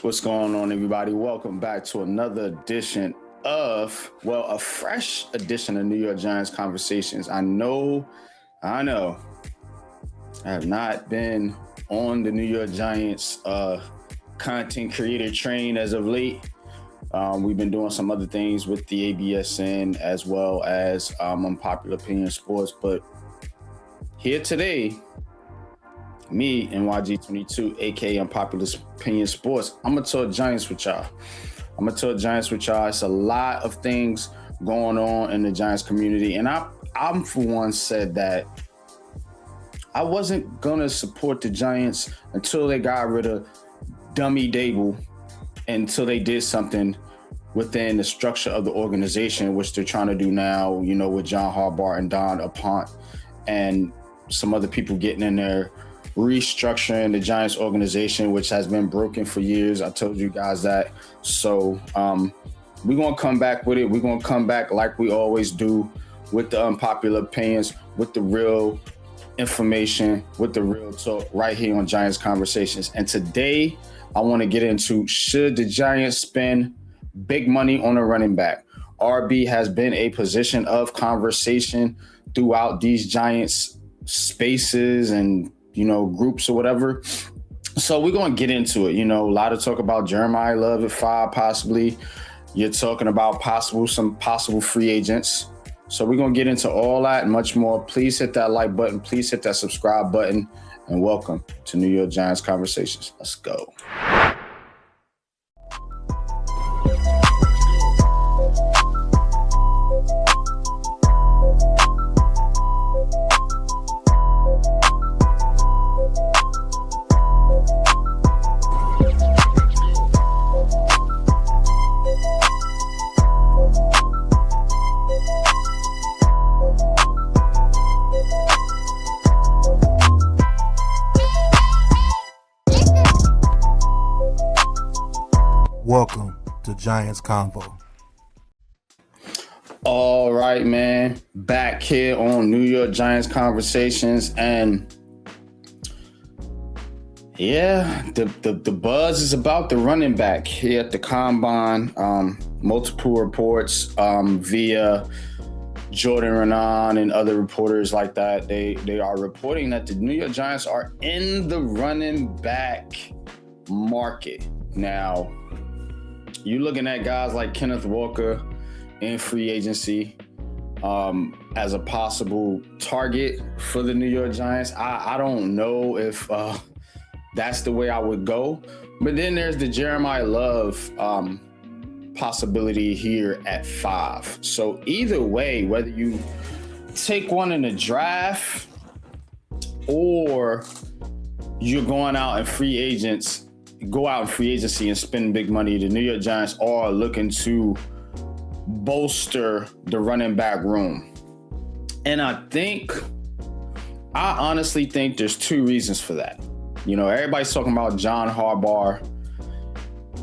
What's going on, everybody? Welcome back to another edition a fresh edition of New York Giants Conversations. I know, I have not been on the New York Giants content creator train as of late. We've been doing some other things with the ABSN as well as Unpopular Opinion Sports, but here today, me, NYG22, aka Unpopular Opinion Sports, I'm going to talk Giants with y'all. It's a lot of things going on in the Giants community. And I'm for one, said that I wasn't going to support the Giants until they got rid of Dummy Dable, until they did something within the structure of the organization, which they're trying to do now, with John Harbaugh and Don Apont and some other people getting in there, restructuring the Giants organization, which has been broken for years. I told you guys that. So we're going to come back with it. We're going to come back like we always do with the unpopular opinions, with the real information, with the real talk right here on Giants Conversations. And today I want to get into, should the Giants spend big money on a running back? RB has been a position of conversation throughout these Giants spaces and groups or whatever. So we're going to get into it. A lot of talk about Jeremiah Love at 5, possibly. You're talking about some possible free agents. So we're going to get into all that and much more. Please hit that like button. Please hit that subscribe button. And welcome to New York Giants Conversations. Let's go. Welcome to Giants Convo. All right, man. Back here on New York Giants Conversations, and the buzz is about the running back here at the Combine. Multiple reports via Jordan Renan and other reporters like that. They are reporting that the New York Giants are in the running back market now. You're looking at guys like Kenneth Walker in free agency as a possible target for the New York Giants. I don't know if that's the way I would go. But then there's the Jeremiah Love possibility here at 5. So either way, whether you take one in the draft or you're going out in free agency and spend big money, the New York Giants are looking to bolster the running back room. And I honestly think there's 2 reasons for that. Everybody's talking about John Harbaugh.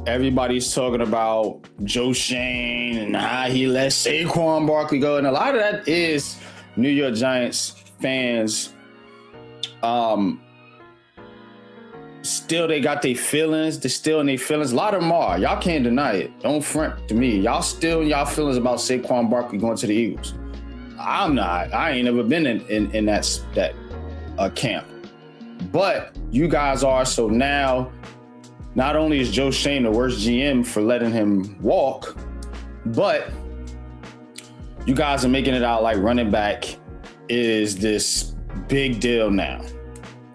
Everybody's talking about Joe Shane and how he let Saquon Barkley go. And a lot of that is New York Giants fans still, they got their feelings. They're still in their feelings. A lot of them are. Y'all can't deny it. Don't front to me. Y'all still in y'all feelings about Saquon Barkley going to the Eagles. I'm not. I ain't never been in that camp. But you guys are. So now, not only is Joe Shane the worst GM for letting him walk, but you guys are making it out like running back is this big deal now.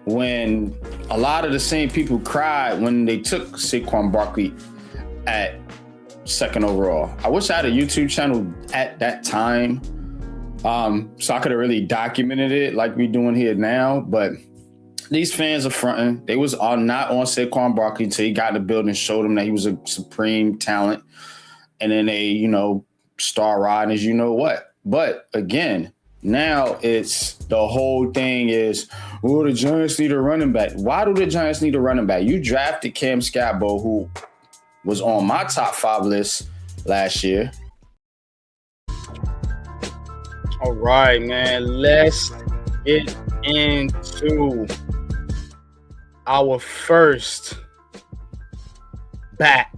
When a lot of the same people cried when they took Saquon Barkley at 2nd overall. I wish I had a YouTube channel at that time, so I could have really documented it like we doing here now. But these fans are fronting. They was not on Saquon Barkley until he got in the building and showed them that he was a supreme talent. And then they, star riding as you know what. But again, now it's the whole thing is, the Giants need a running back. Why do the Giants need a running back? You drafted Cam Scabo, who was on my top 5 list last year. All right, man. Let's get into our first back.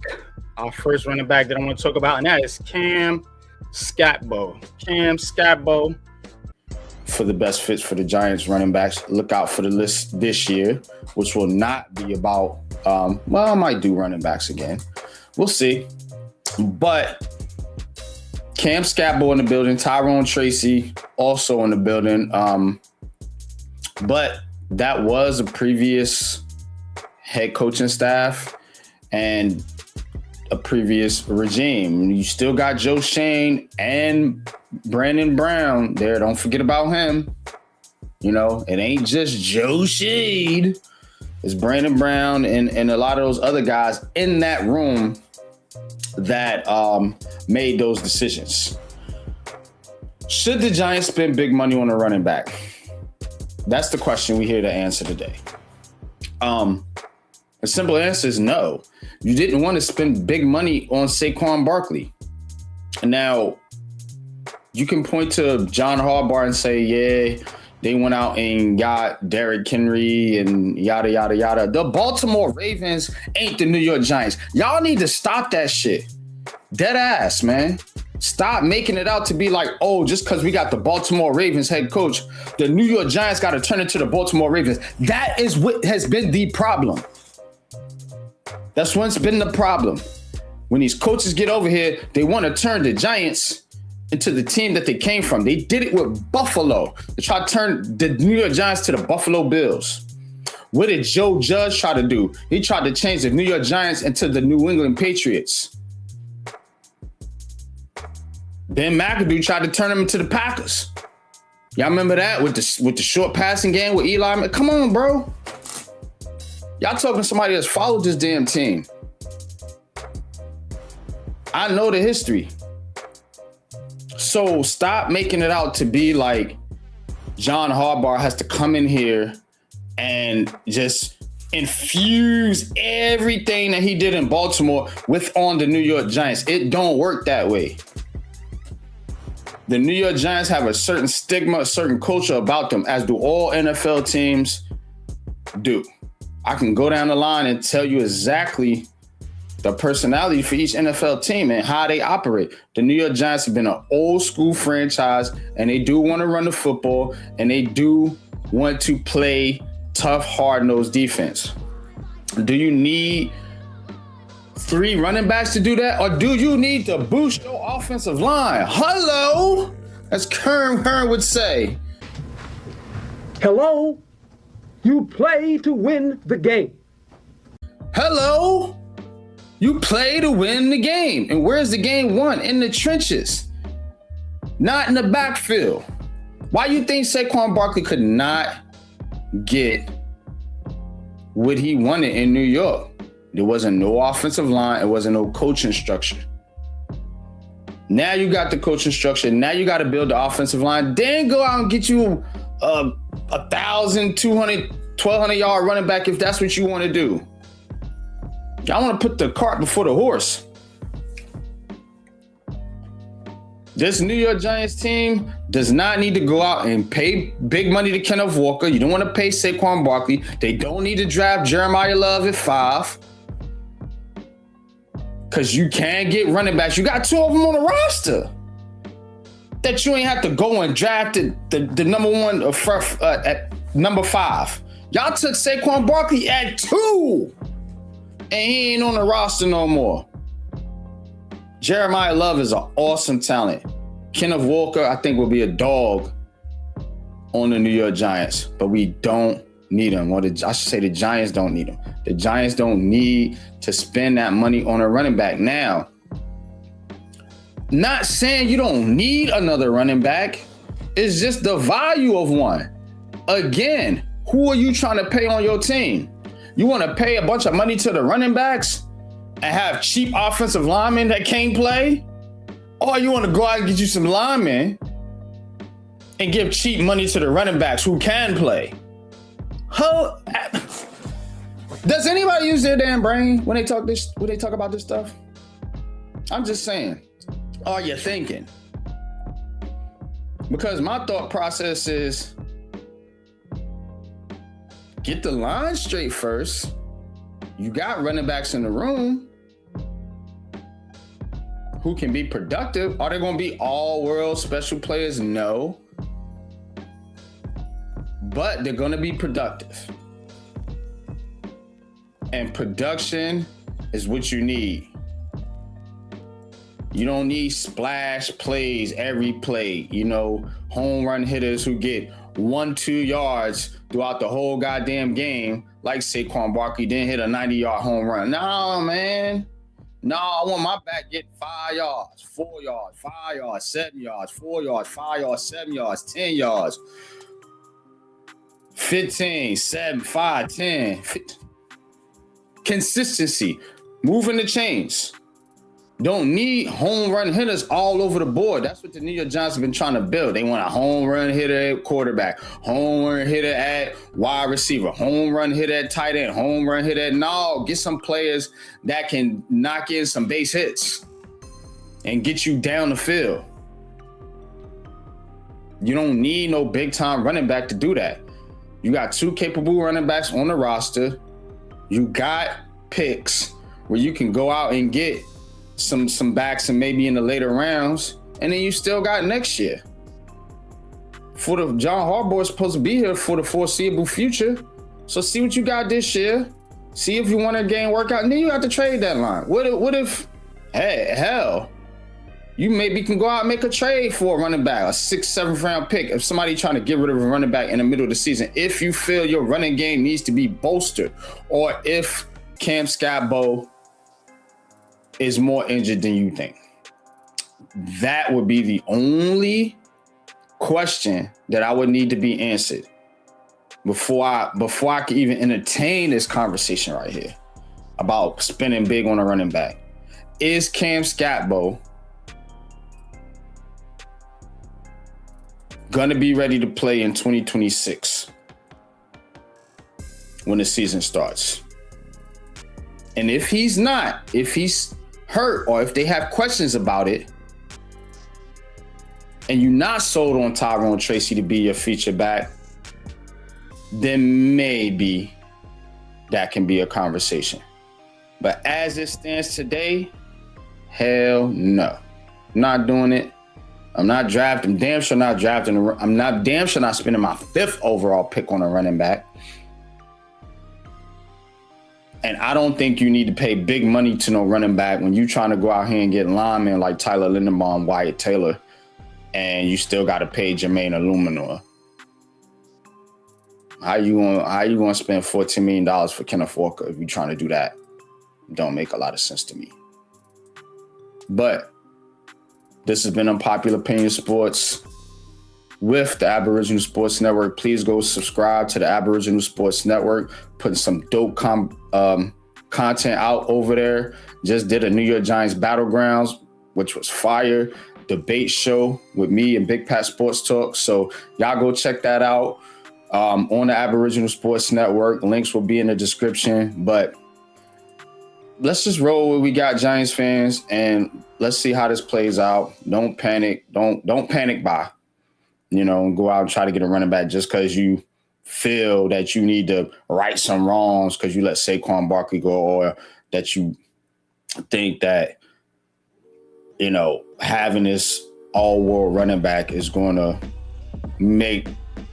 Our first running back that I want to talk about, and that is Cam Scatbo. Cam Scatbo for the best fits for the Giants running backs. Look out for the list this year, which will not be about, I might do running backs again. We'll see. But Cam Scatbo in the building, Tyrone Tracy also in the building. But that was a previous head coaching staff and a previous regime. You still got Joe Shane and Brandon Brown there. Don't forget about him. You know, it ain't just Joe Shane. It's Brandon Brown and a lot of those other guys in that room that made those decisions. Should the Giants spend big money on a running back? That's the question we're here to answer today. A simple answer is no. You didn't want to spend big money on Saquon Barkley. Now, you can point to John Harbaugh and say, yeah, they went out and got Derrick Henry and yada, yada, yada. The Baltimore Ravens ain't the New York Giants. Y'all need to stop that shit. Dead ass, man. Stop making it out to be like, oh, just because we got the Baltimore Ravens head coach, the New York Giants got to turn into the Baltimore Ravens. That is what has been the problem. That's what's been the problem. When these coaches get over here, they want to turn the Giants into the team that they came from. They did it with Buffalo. They tried to turn the New York Giants to the Buffalo Bills. What did Joe Judge try to do? He tried to change the New York Giants into the New England Patriots. Ben McAdoo tried to turn them into the Packers. Y'all remember that with the short passing game with Eli? Come on, bro. Y'all talking to somebody that's followed this damn team. I know the history. So stop making it out to be like John Harbaugh has to come in here and just infuse everything that he did in Baltimore on the New York Giants. It don't work that way. The New York Giants have a certain stigma, a certain culture about them, as do all NFL teams do. I can go down the line and tell you exactly the personality for each NFL team and how they operate. The New York Giants have been an old school franchise, and they do want to run the football, and they do want to play tough, hard-nosed defense. Do you need 3 running backs to do that, or do you need to boost your offensive line? Hello, as Kern would say. Hello, you play to win the game. Hello, you play to win the game. And where's the game won? In the trenches, not in the backfield. Why you think Saquon Barkley could not get what he wanted in New York? There wasn't no offensive line. It wasn't no coaching structure. Now you got the coaching structure. Now you got to build the offensive line. Then go out and get you 1,200, 1,200 yard running back if that's what you want to do. Y'all want to put the cart before the horse. This New York Giants team does not need to go out and pay big money to Kenneth Walker. You don't want to pay Saquon Barkley. They don't need to draft Jeremiah Love at 5. Because you can get running backs. You got 2 of them on the roster that you ain't have to go and draft the number 1 at number 5. Y'all took Saquon Barkley at 2, and he ain't on the roster no more. Jeremiah Love is an awesome talent. Kenneth Walker, I think, will be a dog on the New York Giants, but we don't need him. I should say the Giants don't need him. The Giants don't need to spend that money on a running back. Now, not saying you don't need another running back. It's just the value of one. Again, who are you trying to pay on your team? You want to pay a bunch of money to the running backs and have cheap offensive linemen that can't play? Or you want to go out and get you some linemen and give cheap money to the running backs who can play? Does anybody use their damn brain when they talk about this stuff? I'm just saying. Are you thinking? Because my thought process is get the line straight first. You got running backs in the room. who can be productive. Are they going to be all-world special players? No. But they're going to be productive. And production is what you need. You don't need splash plays every play. You know, home run hitters who get 1-2 yards throughout the whole goddamn game, like Saquon Barkley didn't hit a 90-yard home run. No, man. No, I want my back get 5 yards, 4 yards, 5 yards, 7 yards, 4 yards, 5 yards, 7 yards, 10 yards, 15, 7, 5, 10. 15. Consistency, moving the chains. Don't need home run hitters all over the board. That's what the New York Giants have been trying to build. They want a home run hitter at quarterback, home run hitter at wide receiver, home run hitter at tight end, home run hitter at no. Get some players that can knock in some base hits and get you down the field. You don't need no big time running back to do that. You got 2 capable running backs on the roster. You got picks where you can go out and get some backs and maybe in the later rounds, and then you still got next year. For the John Harbaugh is supposed to be here for the foreseeable future. So see what you got this year. See if you want to gain workout, and then you have to trade deadline. What if hey, hell, you maybe can go out and make a trade for a running back, a 6th, 7th round pick. If somebody trying to get rid of a running back in the middle of the season, if you feel your running game needs to be bolstered, or if Cam Scatbo is more injured than you think. That would be the only question that I would need to be answered before I could even entertain this conversation right here about spending big on a running back. Is Cam Scatbo gonna be ready to play in 2026 when the season starts? And if he's not, if he's hurt, or if they have questions about it, and you're not sold on Tyrone Tracy to be your feature back, then maybe that can be a conversation. But as it stands today, hell no. I'm not doing it. I'm not drafting. I'm damn sure not drafting. I'm not damn sure not spending my 5th overall pick on a running back. And I don't think you need to pay big money to no running back when you're trying to go out here and get linemen like Tyler Linderbaum, Wyatt Taylor, and you still got to pay Jermaine Illuminor. How you gonna spend $14 million for Kenneth Walker if you're trying to do that? Don't make a lot of sense to me. But this has been Unpopular Opinion Sports with the Aboriginal Sports Network. Please go subscribe to the Aboriginal Sports Network. Putting some dope content out over there. Just did a New York Giants Battlegrounds, which was fire. Debate show with me and Big Pat Sports Talk. So y'all go check that out on the Aboriginal Sports Network. Links will be in the description. But let's just roll what we got, Giants fans, and let's see how this plays out. Don't panic. Don't panic buy. You know, go out and try to get a running back just because you feel that you need to right some wrongs because you let Saquon Barkley go, or that you think that, you know, having this all-world running back is going to make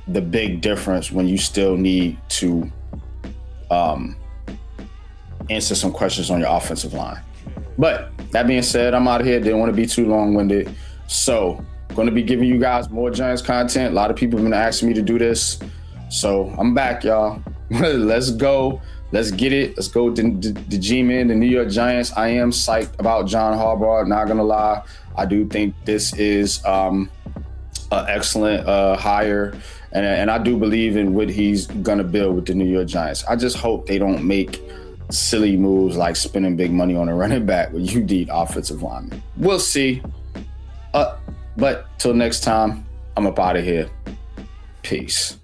the big difference when you still need to answer some questions on your offensive line. But that being said, I'm out of here. Didn't want to be too long-winded. So going to be giving you guys more Giants content. A lot of people have been asking me to do this. So I'm back, y'all. Let's go. Let's get it. Let's go to the G-Men, the New York Giants. I am psyched about John Harbaugh. Not going to lie. I do think this is an excellent hire. And I do believe in what he's going to build with the New York Giants. I just hope they don't make silly moves like spending big money on a running back when you need offensive linemen. We'll see. But till next time, I'm up out of here. Peace.